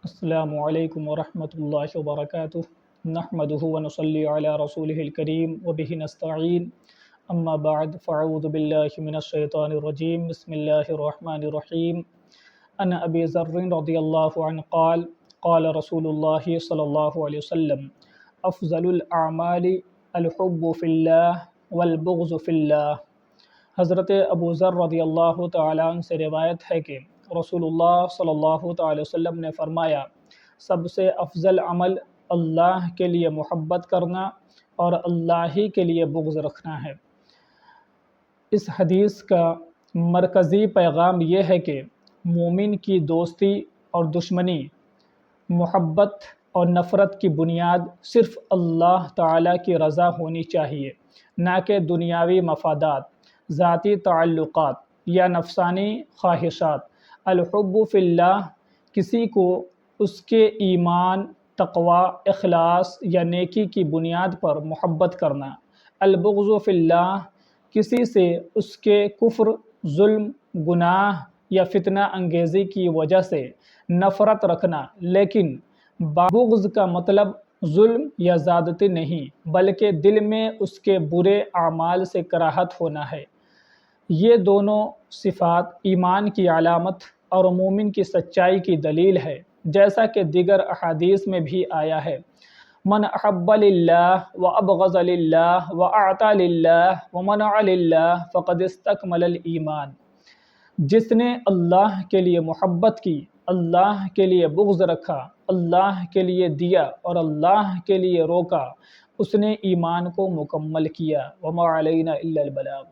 السلام علیکم ورحمۃ اللہ وبرکاتہ نحمده ونصلی علی رسولہ الکریم وبہ نستعین اما بعد فاعوذ باللہ من الشیطان الرجیم بسم اللہ الرحمن الرحیم عن ابی ذر رضی اللہ عنہ قال قال رسول اللہ صلی اللہ علیہ وسلم افضل الاعمال الحب فی اللہ والبغض فی اللہ۔ حضرت ابو ذر رضی اللہ تعالیٰ عنہ سے روایت ہے کہ رسول اللہ صلی اللہ تعالی وسلم نے فرمایا، سب سے افضل عمل اللہ کے لیے محبت کرنا اور اللہ ہی کے لیے بغض رکھنا ہے۔ اس حدیث کا مرکزی پیغام یہ ہے کہ مومن کی دوستی اور دشمنی، محبت اور نفرت کی بنیاد صرف اللہ تعالیٰ کی رضا ہونی چاہیے، نہ کہ دنیاوی مفادات، ذاتی تعلقات یا نفسانی خواہشات۔ الحب فی اللہ کسی کو اس کے ایمان، تقوی، اخلاص یا نیکی کی بنیاد پر محبت کرنا۔ البغض فی اللہ کسی سے اس کے کفر، ظلم، گناہ یا فتنہ انگیزی کی وجہ سے نفرت رکھنا، لیکن بغض کا مطلب ظلم یا زیادتی نہیں بلکہ دل میں اس کے برے اعمال سے کراہت ہونا ہے۔ یہ دونوں صفات ایمان کی علامت اور مومن کی سچائی کی دلیل ہے، جیسا کہ دیگر احادیث میں بھی آیا ہے، من احب للہ وابغض للہ واعطى للہ ومنع للہ فقد استکمل الایمان۔ جس نے اللہ کے لیے محبت کی، اللہ کے لیے بغض رکھا، اللہ کے لیے دیا اور اللہ کے لیے روکا، اس نے ایمان کو مکمل کیا۔ وما علینا الا البلاغ۔